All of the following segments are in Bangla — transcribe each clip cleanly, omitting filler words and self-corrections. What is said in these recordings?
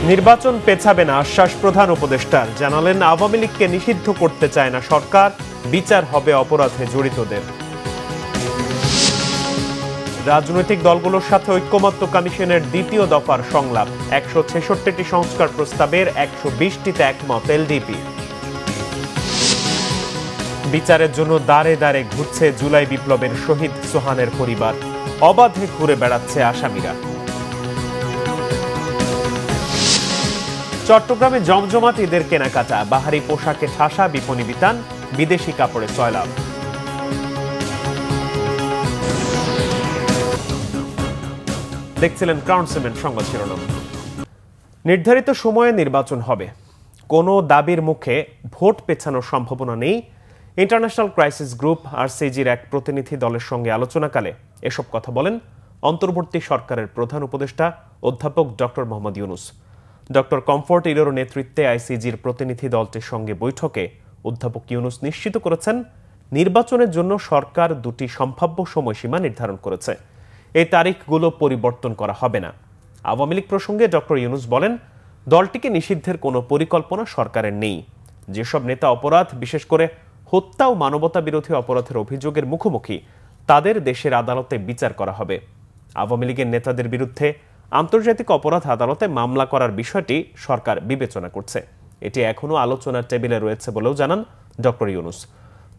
নির্বাচন পেছাবে না আশ্বাস প্রধান উপদেষ্টার, জানালেন আওয়ামী লীগকে নিষিদ্ধ করতে চায় না সরকার, বিচার হবে অপরাধে জড়িতদের। রাজনৈতিক দলগুলোর সাথে ঐক্যমত্য কমিশনের দ্বিতীয় দফার সংলাপ, 166টি সংস্কার প্রস্তাবের 120টিতে একমত এলডিপি। বিচারের জন্য দাঁড়ে দাঁড়ে ঘুরছে জুলাই বিপ্লবের শহীদ সোহানের পরিবার, অবাধে ঘুরে বেড়াচ্ছে আসামিরা। চট্টগ্রামে জমজমাট ঈদের কেনাকাটা, বাহারি পোশাকে ঠাসা বিপণী বিতান, বিদেশি কাপড়ে সয়লাভ। দেখছিলেন ক্রাউন সিমেন্ট সংবাদ শিরোনাম। নির্ধারিত সময়ে নির্বাচন হবে, কোনো দাবির মুখে ভোট পেছানোর সম্ভাবনা নেই। ইন্টারন্যাশনাল ক্রাইসিস গ্রুপ আরসিজির এক প্রতিনিধি দলের সঙ্গে আলোচনাকালে এসব কথা বলেন অন্তর্বর্তী সরকারের প্রধান উপদেষ্টা অধ্যাপক doctor Mohammad Yunus. Doctor comfort error নেতৃত্বে আইসিজির প্রতিনিধি দলটির সঙ্গে বৈঠকে অধ্যাপক ইউনূস নিশ্চিত করেছেন, নির্বাচনের জন্য সরকার দুটি সম্ভাব্য সময়সীমা নির্ধারণ করেছে, এই তারিখগুলো পরিবর্তন করা হবে না। আওয়ামী লীগ প্রসঙ্গে ডক্টর ইউনূস বলেন, দলটিকে নিষিদ্ধের কোনো পরিকল্পনা সরকারের নেই। যেসব নেতা অপরাধ, বিশেষ করে হত্যা ও মানবতা বিরোধী অপরাধের অভিযোগের মুখোমুখি, তাদের দেশের আদালতে বিচার করা হবে। আওয়ামী লীগের নেতাদের বিরুদ্ধে আন্তর্জাতিক অপরাধ আদালতে মামলা করার বিষয়টি সরকার বিবেচনা করছে, এটি এখনো আলোচনার টেবিলে রয়েছে বলেও জানান doctor Yunus.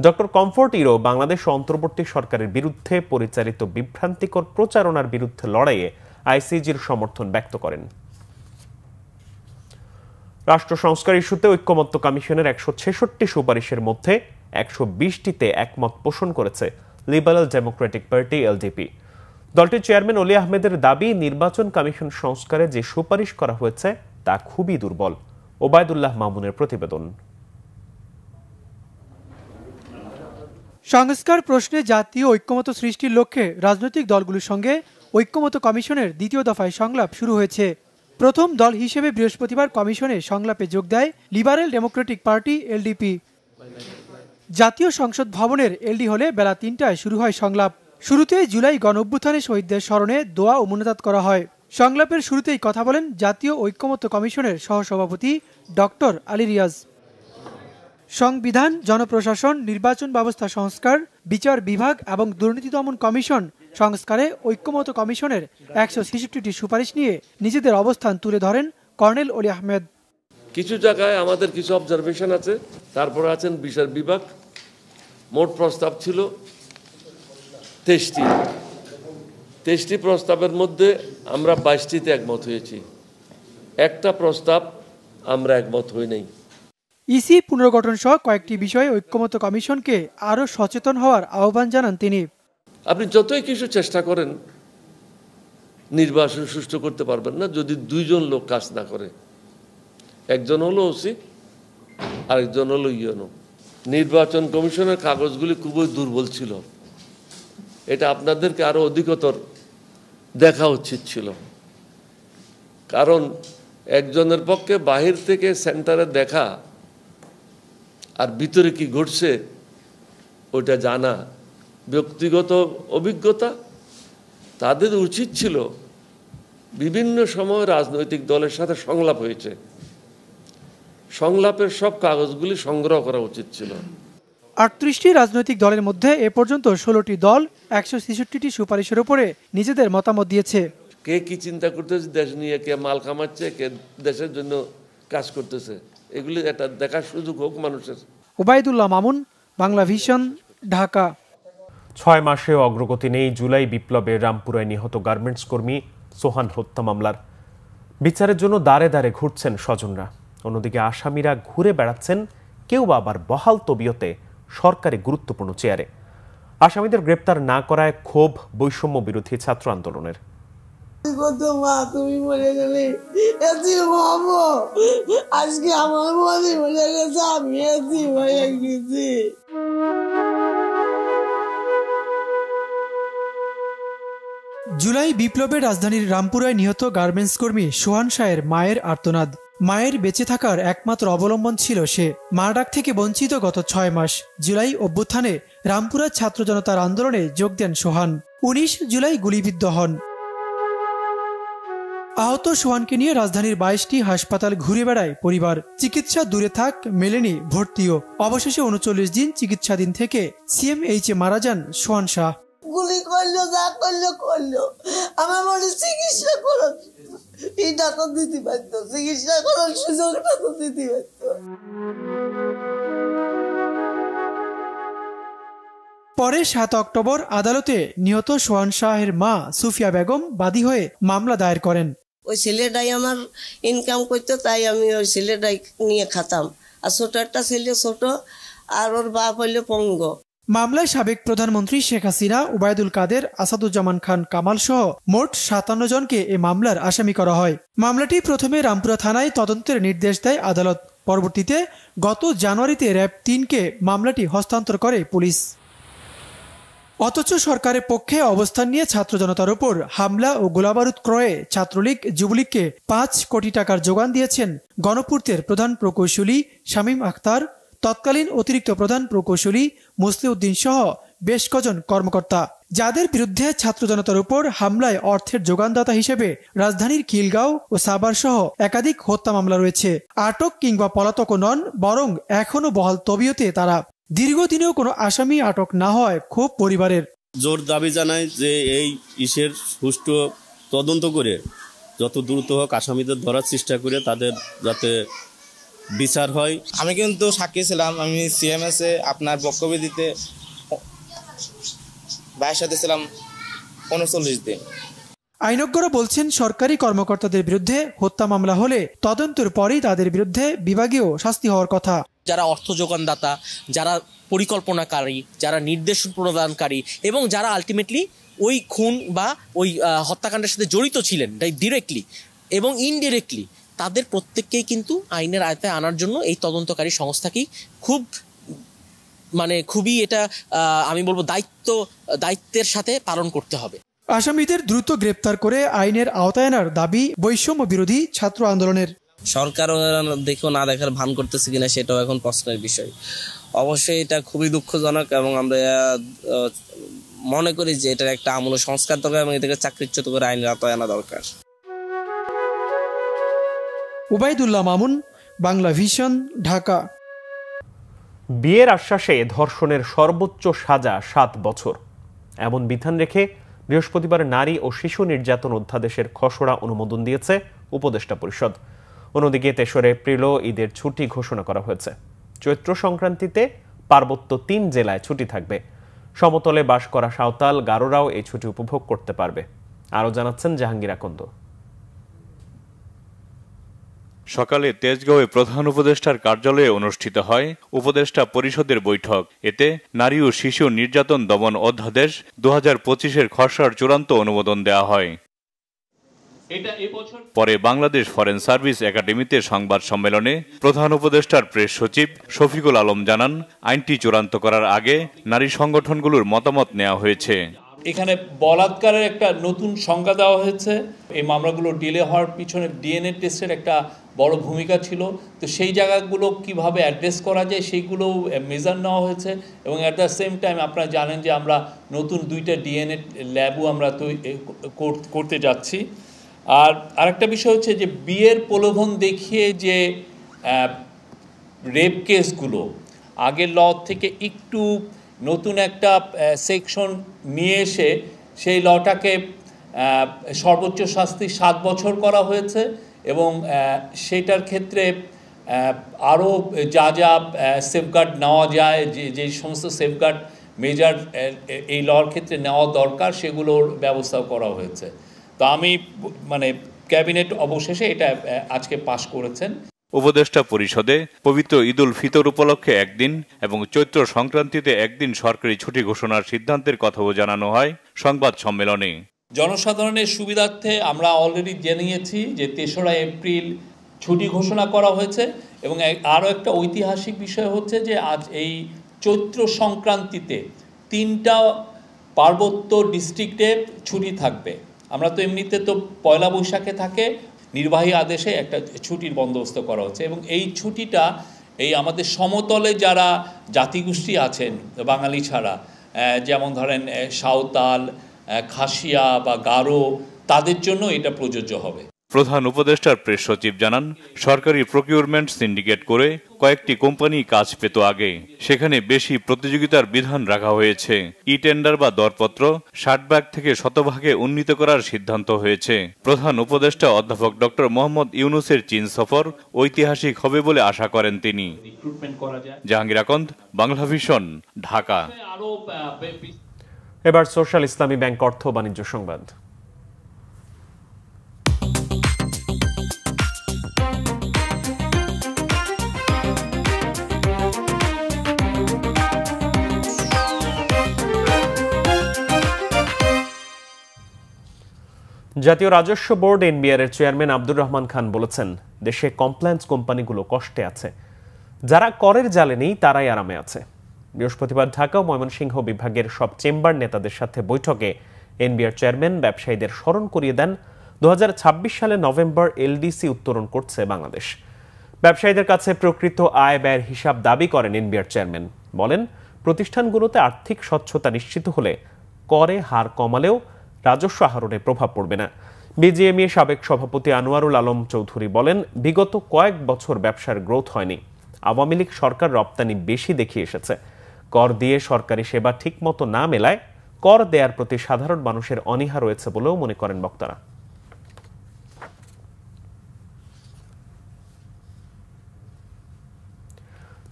Doctor comfort error Bangladesh অন্তর্বর্তী সরকারের বিরুদ্ধে পরিচালিত বিভ্রান্তিকর প্রচারণার বিরুদ্ধে লড়াইয়ে আইসিজির সমর্থন ব্যক্ত করেন। রাষ্ট্র সংস্কার ইস্যুতে ঐক্যমত্য কমিশনের 166টি সুপারিশের মধ্যে 120টিতে একমত পোষণ করেছে লিবারেল ডেমোক্রেটিক পার্টি এলডিপি। দলটির চেয়ারম্যান অলি আহমেদের দাবি, নির্বাচন কমিশন সংস্কারে যে সুপারিশ করা হয়েছে তা খুবই দুর্বল। ওবায়দুল্লাহ মামুনের প্রতিবেদন। সংস্কার প্রশ্নে জাতীয় ঐক্যমত্য সৃষ্টির লক্ষ্যে রাজনৈতিক দলগুলোর সঙ্গে ঐক্যমত্য কমিশনের দ্বিতীয় দফায় সংলাপ শুরু হয়েছে। প্রথম দল হিসেবে বৃহস্পতিবার কমিশনে সংলাপে যোগ দেয় লিবারেল ডেমোক্রেটিক পার্টি এলডিপি। জাতীয় সংসদ ভবনের এলডি হলে বেলা ৩টায় শুরু হয় সংলাপ। শুরুতে জুলাই গণঅভ্যুত্থানে শহীদদের স্মরণে দোয়া ও মোনাজাত করা হয়। সংলাপের শুরুতেই কথা বলেন জাতীয় ঐক্যমত্য কমিশনের সহসভাপতি ডক্টর আলী রিয়াজ। সংবিধান, জনপ্রশাসন, নির্বাচন ব্যবস্থা সংস্কার, বিচার বিভাগ এবং দুর্নীতি দমন কমিশন সংস্কারে ঐক্যমত্য কমিশনের 166টি সুপারিশ নিয়ে নিজেদের অবস্থান তুলে ধরেন কর্নেল অলি আহমেদ। কিছু জায়গায় আমাদের কিছু অবজারভেশন আছে, তারপরে আছেন বিচার বিভাগ। মোট প্রস্তাব ছিল 23টি প্রস্তাবের মধ্যে আমরা 22টিতে একমত হয়েছি, একটা প্রস্তাব আমরা একমত হই নাই। ইসি পুনর্গঠন সহ কয়েকটি বিষয়ে ঐক্যমত্য কমিশনকে আরও সচেতন হওয়ার আহ্বান জানান তিনি। আপনি যতই কিছু চেষ্টা করেন নির্বাচন সুষ্ঠু করতে পারবেন না যদি দুইজন লোক কাজ না করে। একজন হলো ওসি, আরেকজন হলো ইউনো। নির্বাচন কমিশনের কাগজগুলি খুবই দুর্বল ছিল, এটা আপনাদেরকে আরো অধিকতর দেখা উচিত ছিল। কারণ একজনের পক্ষে বাহির থেকে সেন্টারে দেখা আর ভিতরে কি ঘটছে ওটা জানা ব্যক্তিগত অভিজ্ঞতা। তাদের উচিত ছিল বিভিন্ন সময় রাজনৈতিক দলের সাথে সংলাপ হয়েছে, সংলাপের সব কাগজগুলি সংগ্রহ করা উচিত ছিল। 38টি রাজনৈতিক দলের মধ্যে এ পর্যন্ত 16টি দল 166টি সুপারিশের উপরে নিজেদের মতামত দিয়েছে। কে কি চিন্তা করতেছে দেশ নিয়ে, কে মাল কামাচ্ছে, কে দেশের জন্য কাজ করতেছে, এগুলি একটা দেখার সুযোগ হোক মানুষের। ওবায়দুল্লাহ মামুন, বাংলা ভিশন, ঢাকা। 6 মাসেও অগ্রগতি নেই জুলাই বিপ্লবে রামপুরায় নিহত গার্মেন্টস কর্মী সোহান হত্যা মামলার। বিচারের জন্য দাঁড়ে দাঁড়ে ঘুরছেন স্বজনরা, অন্যদিকে আসামিরা ঘুরে বেড়াচ্ছেন কেউ বা আবার বহাল তবিয়তে সরকারি গুরুত্বপূর্ণ চেয়ারে। আসামিদের গ্রেপ্তার না করায় ক্ষোভ বৈষম্য বিরোধী ছাত্র আন্দোলনের। তুমি মরে গেলে আজকে আমার মনে মরে গেছে, আমি হয়ে গেছি। জুলাই বিপ্লবের রাজধানীর রামপুরায় নিহত গার্মেন্টস কর্মী সোহান শাহের মায়ের আর্তনাদ। মায়ের বেঁচে থাকার একমাত্র অবলম্বন ছিল সে। মা ডাক থেকে বঞ্চিত গত 6 মাস। জুলাই অভ্যুত্থানে রামপুরার ছাত্র জনতার আন্দোলনে যোগ দেন সোহান। 19 জুলাই গুলিবিদ্ধ হন। আহত সোহানকে নিয়ে রাজধানীর 22টি হাসপাতাল ঘুরে বেড়ায় পরিবার। চিকিৎসা দূরে থাক, মেলেনি ভর্তিও। অবশেষে 39 দিন চিকিৎসাধীন থেকে সিএমএইচে মারা যান সোহান শাহ। গুলি করলো, যা করলো আমার মনে চিকিৎসা করার এইটা তো দিতে পারতো, চিকিৎসা করার সুযোগটা তো দিতে পারতো। পরে 7 অক্টোবর আদালতে নিহত সোহান শাহের মা সুফিয়া বেগম বাদী হয়ে মামলা দায়ের করেন। ওই ছেলেটাই আমার ইনকাম করতো, তাই আমি ওই ছেলেটাই নিয়ে খাতাম। আর ছোট একটা ছেলে ছোট, আর ওর বাপ হইলো পঙ্গ। মামলায় সাবেক প্রধানমন্ত্রী শেখ হাসিনা, ওবায়দুল কাদের, আসাদুজ্জামান খান কামাল সহ মোট 57 জনকে এ মামলার আসামি করা হয়। মামলাটি প্রথমে রামপুরা থানায় তদন্তের নির্দেশ দেয় আদালত। পরবর্তীতে গত জানুয়ারিতে র্যাব 3কে মামলাটি হস্তান্তর করে পুলিশ। অথচ সরকারের পক্ষে অবস্থান নিয়ে ছাত্র জনতার উপর হামলা ও গোলাবারুদ ক্রয়ে ছাত্রলীগ যুবলীগকে 5 কোটি টাকার যোগান দিয়েছেন গণপূর্তের প্রধান প্রকৌশলী শামীম আখতার, তৎকালীন অতিরিক্ত প্রধান প্রকৌশলী মুসলিউদ্দিন সহ বেশ কজন কর্মকর্তা, যাদের বিরুদ্ধে ছাত্র জনতার উপর হামলায় অর্থের যোগানদাতা হিসেবে রাজধানীর খিলগাঁও ও সাভার সহ একাধিক হত্যা মামলা রয়েছে। আটক কিংবা পলাতকও নন, বরং এখনো বহাল তবিয়তে তারা। দীর্ঘদিনেও কোনো আসামি আটক না হয় খুব পরিবারের। জোর দাবি জানায় যে এই ইসের সুষ্ঠু তদন্ত করে যত দ্রুত হোক আসামিদের ধরার চেষ্টা করে তাদের যাতে বিচার হয়। আমি কিন্তু সাক্ষী ছিলাম। আমি সিএমএসে আপনার বক্তব্যদিতে 22 সাথে ছিলাম 39 দিন। আইনজ্ঞরা বলছেন সরকারি কর্মকর্তাদের বিরুদ্ধে হত্যা মামলা হলে তদন্তের পরেই তাদের বিরুদ্ধে বিভাগীয় শাস্তি হওয়ার কথা। যারা অর্থ যোগানদাতা, যারা পরিকল্পনাকারী, যারা নির্দেশন প্রদানকারী এবং যারা আলটিমেটলি ওই খুন বা ওই হত্যাকাণ্ডের সাথে জড়িত ছিলেন ডিরেক্টলি এবং ইনডিরেক্টলি, তাদের প্রত্যেককেই কিন্তু আইনের আয়তায় আনার জন্য এই তদন্তকারী সংস্থাকেই খুবই এটা আমি বলবো দায়িত্বের সাথে পালন করতে হবে। আসামিদের দ্রুত গ্রেপ্তার করে আইনের আওতায় আনার দাবি বৈষম্য বিরোধী ছাত্র আন্দোলনের। সরকার দেখেও না দেখার ভান করতেছে কিনা সেটাও এখন প্রশ্নের বিষয়। অবশ্যই এটা খুবই দুঃখজনক এবং আমরা মনে করি যে এটার একটা আমূল সংস্কার দরকার এবং এটাকে চাকরিচ্যুত করে আইনের আওতায় আনা দরকার। Ubaidullah Mamun, Bangla vision, Dhaka. বিয়ের আশ্বাসে ধর্ষণের সর্বোচ্চ সাজা 7 বছর, এমন বিধান রেখে বৃহস্পতিবার নারী ও শিশু নির্যাতন অধ্যাদেশের খসড়া অনুমোদন দিয়েছে উপদেষ্টা পরিষদ। অন্যদিকে 3 এপ্রিলও ঈদের ছুটি ঘোষণা করা হয়েছে। চৈত্র সংক্রান্তিতে পার্বত্য 3 জেলায় ছুটি থাকবে। সমতলে বাস করা সাঁওতাল, গারোরাও এই ছুটি উপভোগ করতে পারবে। আরও জানাচ্ছেন জাহাঙ্গীর আকন্দ। সকালে তেজগাঁওয়ে প্রধান উপদেষ্টার কার্যালয়ে অনুষ্ঠিত হয় উপদেষ্টা পরিষদের বৈঠক। এতে নারী ও শিশু নির্যাতন দমন অধ্যাদেশ 2025-এর খসড়ার চূড়ান্ত অনুমোদন দেওয়া হয়। পরে বাংলাদেশ ফরেন সার্ভিস একাডেমিতে সংবাদ সম্মেলনে প্রধান উপদেষ্টার প্রেস সচিব শফিকুল আলম জানান, আইনটি চূড়ান্ত করার আগে নারী সংগঠনগুলোর মতামত নেওয়া হয়েছে। এখানে বলাৎকারের একটা নতুন সংজ্ঞা দেওয়া হয়েছে। এই মামলাগুলো ডিলে হওয়ার পিছনে ডিএনএ টেস্টের একটা বড় ভূমিকা ছিল। তো সেই জায়গাগুলো কিভাবে অ্যাড্রেস করা যায় সেইগুলো মেজার নেওয়া হয়েছে। এবং অ্যাট দ্য সেম টাইম আপনারা জানেন যে আমরা নতুন 2টা ডিএনএ ল্যাবও আমরা করতে যাচ্ছি। আর আরেকটা বিষয় হচ্ছে যে বিয়ের প্রলোভন দেখিয়ে যে রেপ কেসগুলো আগের ল থেকে একটু নতুন একটা সেকশন নিয়ে এসে সেই লটাকে সর্বোচ্চ শাস্তি 7 বছর করা হয়েছে এবং সেটার ক্ষেত্রে আরও যা সেফগার্ড নেওয়া যায়, যে সমস্ত সেফগার্ড মেজার এই লর ক্ষেত্রে নেওয়া দরকার সেগুলোর ব্যবস্থাও করা হয়েছে। তো আমি ক্যাবিনেট অবশেষে এটা আজকে পাশ করেছেন। উপদেষ্টা পরিষদে পবিত্র ঈদুল ফিতর উপলক্ষে একদিন এবং চৈত্র সংক্রান্তিতে একদিন সরকারি ছুটি ঘোষণার সিদ্ধান্তের কথাও জানানো হয় সংবাদ সম্মেলনে। জনসাধারণের সুবিধার্থে আমরা অলরেডি জানিয়েছি যে 3 এপ্রিল ছুটি ঘোষণা করা হয়েছে এবং আরও একটা ঐতিহাসিক বিষয় হচ্ছে যে আজ এই চৈত্র সংক্রান্তিতে 3টা পার্বত্য ডিস্ট্রিক্টে ছুটি থাকবে। আমরা তো এমনিতে তো পয়লা বৈশাখে থাকে, নির্বাহী আদেশে একটা ছুটির বন্দোবস্ত করা হচ্ছে এবং এই ছুটিটা এই আমাদের সমতলে যারা জাতিগোষ্ঠী আছেন বাঙালি ছাড়া, যেমন ধরেন সাঁওতাল, খাসিয়া বা গারো, তাদের জন্য এটা প্রযোজ্য হবে। প্রধান উপদেষ্টার প্রেস সচিব জানান, সরকারি প্রকিউরমেন্ট সিন্ডিকেট করে কয়েকটি কোম্পানি কাজ পেত আগে, সেখানে বেশি প্রতিযোগিতার বিধান রাখা হয়েছে। ই টেন্ডার বা দরপত্র 60 থেকে 100 উন্নীত করার সিদ্ধান্ত হয়েছে। প্রধান উপদেষ্টা অধ্যাপক ডক্টর মোহাম্মদ ইউনূসের চীন সফর ঐতিহাসিক হবে বলে আশা করেন তিনি। জাহাঙ্গীর আকন্দ, বাংলা ভিশন, ঢাকা। এবার সোশ্যাল ইসলামী ব্যাংক অর্থ বাণিজ্য সংবাদ। জাতীয় রাজস্ব বোর্ড এনবিআর এর চেয়ারম্যান আব্দুর রহমান খান বলেছেন, দেশে কমপ্লায়েন্স কোম্পানিগুলো কষ্টে আছে, যারা করের জালে নেই তারাই আরামে আছে। বৃহস্পতিবার ঢাকা ও ময়মনসিংহ বিভাগের সব চেম্বার নেতাদের সাথে বৈঠকে এনবিআর চেয়ারম্যান ব্যবসায়ীদের স্মরণ করিয়ে দেন 2026 সালে নভেম্বর এলডিসি উত্তোলন করছে বাংলাদেশ। ব্যবসায়ীদের কাছে প্রকৃত আয় ব্যয়ের হিসাব দাবি করেন এনবিআর চেয়ারম্যান। বলেন, প্রতিষ্ঠানগুলোতে আর্থিক স্বচ্ছতা নিশ্চিত হলে করে হার কমালেও রাজস্ব আহরণে প্রভাব পড়বে না। বিজিএমইএ সাবেক সভাপতি আনোয়ারুল আলম চৌধুরী বলেন, বিগত কয়েক বছর ব্যবসার গ্রোথ হয়নি। আওয়ামী লীগ সরকার রপ্তানি বেশি দেখিয়ে এসেছে। কর দিয়ে সরকারি সেবা ঠিকমতো না মেলায় কর দেয়ার প্রতি সাধারণ মানুষের অনীহা রয়েছে বলেও মনে করেন বক্তারা।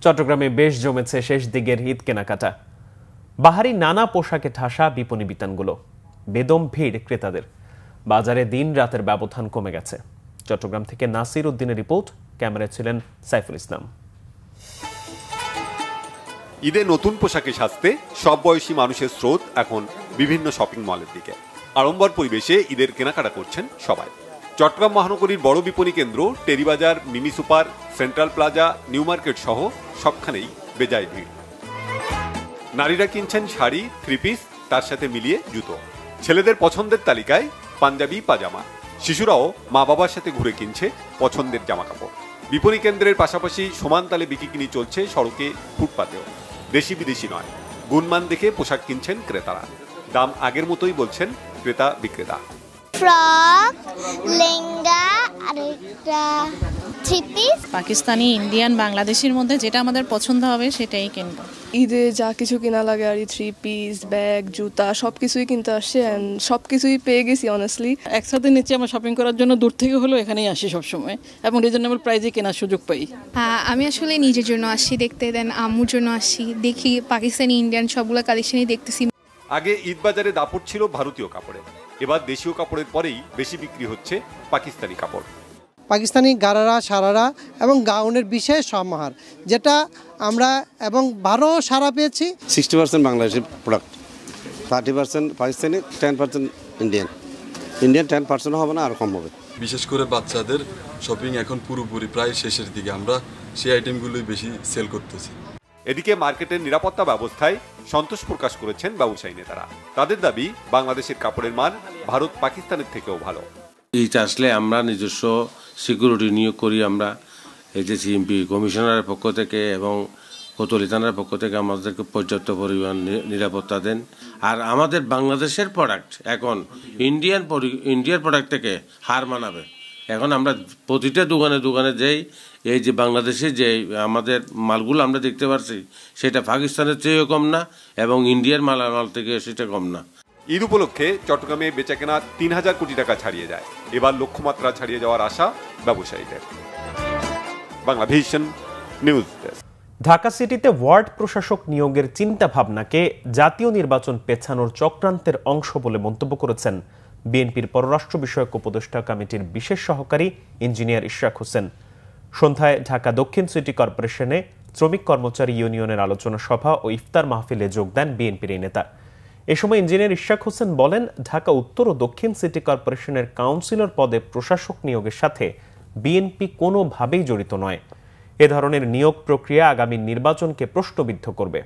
চট্টগ্রামে বেশ জমেছে শেষ দিকের ঈদ কেনাকাটা। বাহারি নানা পোশাকে ঠাসা বিপণী বিতানগুলো, বেদম ভিড় ক্রেতাদের। বাজারে দিন রাতের ব্যবধান কমে গেছে। চট্টগ্রাম থেকে নাসির উদ্দিনের রিপোর্ট, ক্যামেরায় ছিলেন সাইফুল ইসলাম। ঈদে নতুন পোশাকে সাজতে সব বয়সী মানুষের স্রোত এখন বিভিন্ন শপিং মলের দিকে। আড়ম্বর পরিবেশে ঈদের কেনাকাটা করছেন সবাই। চট্টগ্রাম মহানগরীর বড় বিপণী কেন্দ্র Teribazar, mini super, central plaza, new market সহ সবখানেই বেজায় ভিড়। নারীরা কিনছেন শাড়ি, থ্রি পিস, তার সাথে মিলিয়ে জুতো। ছেলেদের পছন্দের তালিকায় পাঞ্জাবি, পাজামা। শিশুরাও মা বাবার সাথে ঘুরে কিনছে পছন্দের জামাকাপড়। বিপণী কেন্দ্রের পাশাপাশি সমান তালে বিকিনি চলছে সড়কে, ফুটপাতেও। দেশি বিদেশি নয়, গুণমান দেখে পোশাক কিনছেন ক্রেতারা। দাম আগের মতোই বলছেন ক্রেতা বিক্রেতা। ফ্রক, লেহেঙ্গা আর একটা থ্রি পিস। পাকিস্তানি, ইন্ডিয়ান, বাংলাদেশের মধ্যে যেটা আমাদের পছন্দ হবে সেটাই কিনবো। ঈদে যা কিছু কেনা লাগে আর থ্রি পিস, ব্যাগ, জুতা সবকিছুই কিনতে আসছে, সবকিছুই পেয়ে গেছি অনেস্টলি। একসাথে নিচে আমরা শপিং করার জন্য দূর থেকে হলেও এখানেই আসি সবসময়, এবং রিজনেবল প্রাইসে কেনার সুযোগ পাই। আমি আসলে নিজের জন্য আসি দেখতে, দেন আম্মুর জন্য আসি, দেখি পাকিস্তানি, ইন্ডিয়ান সবগুলো কালেকশনই দেখতেছি। আগে ঈদ বাজারে দাপট ছিল ভারতীয় কাপড়ে, এবার দেশীয় কাপড়ের পরেই বেশি বিক্রি হচ্ছে পাকিস্তানি কাপড়। পাকিস্তানি গারারা, সারারা এবং গাউনের বিশেষ সমাহার, যেটা আমরা এবং ভালো সারা পেয়েছি। 60% বাংলাদেশি প্রোডাক্ট, 30% পাকিস্তানি, 10% ইন্ডিয়ান 10% হবে না, আর কম হবে। বিশেষ করে বাচ্চাদের শপিং এখন পুরোপুরি প্রায় শেষের দিকে, আমরা সেই আইটেমগুলোই বেশি সেল করতেছি। এদিকে মার্কেটের নিরাপত্তা ব্যবস্থায় সন্তোষ প্রকাশ করেছেন ব্যবসায়ী নেতারা। তাদের দাবি, বাংলাদেশের কাপড়ের মান ভারত পাকিস্তানের থেকেও ভালো। ঈদ আসলে আমরা নিজস্ব সিকিউরিটি নিয়োগ করি। আমরা এই যে সিএমপি কমিশনারের পক্ষ থেকে এবং কোতোয়ালি থানার পক্ষ থেকে আমাদেরকে পর্যাপ্ত পরিমাণ নিরাপত্তা দেন। আর আমাদের বাংলাদেশের প্রোডাক্ট এখন ইন্ডিয়ার প্রোডাক্ট থেকে হার মানাবে। এখন আমরা প্রতিটা দোকানে দোকানে যেই এই যে বাংলাদেশে যে আমাদের মালগুলো আমরা দেখতে পাচ্ছি, সেটা পাকিস্তানের চেয়েও কম না এবং ইন্ডিয়ার মালামাল থেকে সেটা কম না। ঈদ উপলক্ষে চট্টগ্রামে বেচাকেনা 3000 কোটি টাকা ছাড়িয়ে যায়। এবার লক্ষ্যমাত্রা ছাড়িয়ে যাওয়ার আশা ব্যবসায়ীদের। Bangla vision news desk. Dhaka সিটিতে ওয়ার্ড প্রশাসক নিয়োগের চিন্তা ভাবনাকে জাতীয় নির্বাচন পেছানোর চক্রান্তের অংশ বলে মন্তব্য করেছেন বিএনপির পররাষ্ট্র বিষয়ক উপদেষ্টা কমিটির বিশেষ সহকারী ইঞ্জিনিয়ার ইশরাক হোসেন। সন্ধ্যায় ঢাকা দক্ষিণ সিটি কর্পোরেশনে শ্রমিক কর্মচারী ইউনিয়নের আলোচনা সভা ও ইফতার মাহফিলে যোগ দেন বিএনপির এই নেতা। এ সময় ইঞ্জিনিয়ার ইশরাক হোসেন বলেন, ঢাকা উত্তর ও দক্ষিণ সিটি কর্পোরেশনের কাউন্সিলর পদে প্রশাসক নিয়োগের সাথে বিএনপি কোনোভাবেই জড়িত নয়। এ ধরনের নিয়োগ প্রক্রিয়া আগামী নির্বাচনকে প্রশ্নবিদ্ধ করবে।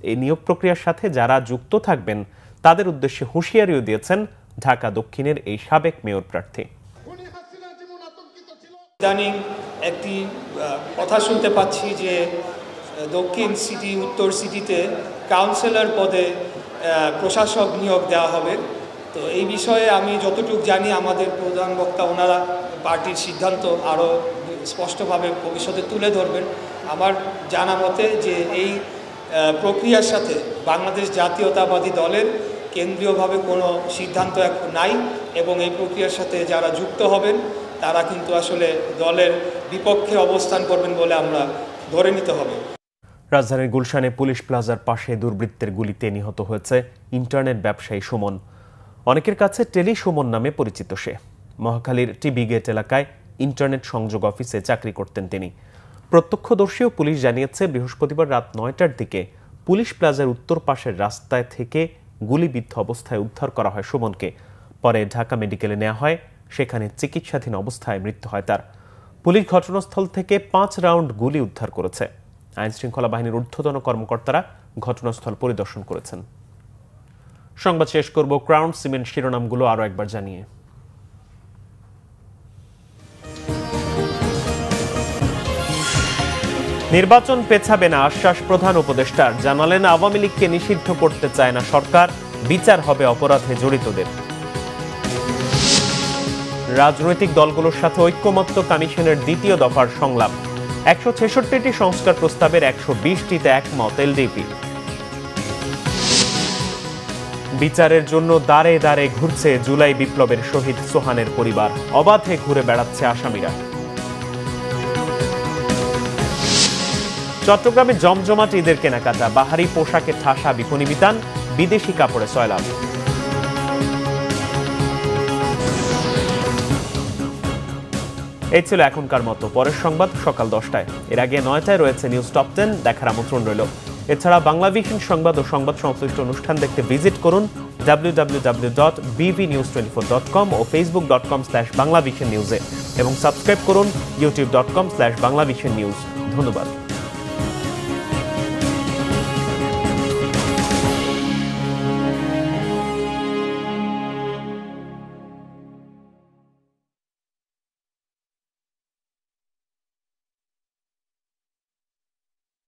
এই নিয়োগ প্রক্রিয়ার সাথে যারা যুক্ত থাকবেন তাদের উদ্দেশ্যে হুঁশিয়ারিও দিয়েছেন ঢাকা দক্ষিণের এই সাবেক মেয়র প্রার্থী। ইদানিং একটি কথা শুনতে পাচ্ছি যে দক্ষিণ সিটি, উত্তর সিটিতে কাউন্সিলর পদে প্রশাসক নিয়োগ দেওয়া হবে। তো এই বিষয়ে আমি যতটুকু জানি, আমাদের প্রধান বক্তা ওনারা পার্টির সিদ্ধান্ত আরও স্পষ্টভাবে ভবিষ্যতে তুলে ধরবেন। আমার জানা মতে যে এই প্রক্রিয়ার সাথে বাংলাদেশ জাতীয়তাবাদী দলের কেন্দ্রীয়ভাবে কোনো সিদ্ধান্ত এখন নাই এবং এই প্রক্রিয়ার সাথে যারা যুক্ত হবেন তারা কিন্তু আসলে দলের বিপক্ষে অবস্থান করবেন বলে আমরা ধরে নিতে হবে। রাজধানীর গুলশানে পুলিশ প্লাজার পাশে দুর্বৃত্তের গুলিতে নিহত হয়েছে ইন্টারনেট ব্যবসায়ী সুমন। অনেকের কাছে টেলি সুমন নামে পরিচিত সে। মহাখালীর টিবি গেট এলাকায় ইন্টারনেট সংযোগ অফিসে চাকরি করতেন তিনি। প্রত্যক্ষদর্শী ও পুলিশ জানিয়েছে বৃহস্পতিবার রাত ৯টার দিকে পুলিশ প্লাজার উত্তর পাশের রাস্তায় থেকে গুলিবিদ্ধ অবস্থায় উদ্ধার করা হয় সুমনকে। পরে ঢাকা মেডিকেলে নেওয়া হয়, সেখানে চিকিৎসাধীন অবস্থায় মৃত্যু হয় তার। পুলিশ ঘটনাস্থল থেকে ৫ রাউন্ড গুলি উদ্ধার করেছে। আইনশৃঙ্খলা বাহিনীর ঊর্ধ্বতন কর্মকর্তারা ঘটনাস্থল পরিদর্শন করেছেন। সংবাদ শেষ করব ক্রাউন সিমেন্ট শিরোনামগুলো আরও একবার জানিয়ে। নির্বাচন পেছাবে না আশ্বাস প্রধান উপদেষ্টার। জানালেন আওয়ামী লীগকে নিষিদ্ধ করতে চায় না সরকার, বিচার হবে অপরাধে জড়িতদের। রাজনৈতিক দলগুলোর সাথে ঐক্যমত্য কমিশনের দ্বিতীয় দফার সংলাপ। ১৬৬টি সংস্কার প্রস্তাবের ১২০টিতে একমত এলডিপি। বিচারের জন্য দাঁড়ে দাঁড়ে ঘুরছে জুলাই বিপ্লবের শহীদ সোহানের পরিবার। অবাধে ঘুরে বেড়াচ্ছে আসামিরা। চট্টগ্রামে জমজমাট ঈদের কেনাকাটা। বাহারি পোশাকে ঠাসা বিপণী বিতান, বিদেশি কাপড়ে সয়লাভ। এই ছিল এখনকার মতো। পরের সংবাদ সকাল 10টায়। এর আগে 9টায় রয়েছে নিউজ টপ 10, দেখার আমন্ত্রণ রইল। এছাড়া বাংলাভিশন সংবাদ ও সংবাদ সংশ্লিষ্ট অনুষ্ঠান দেখতে ভিজিট করুন www.bvnews24.com ও facebook.com/banglavisionnews এবং সাবস্ক্রাইব করুন youtube.com/banglavisionnews। ধন্যবাদ।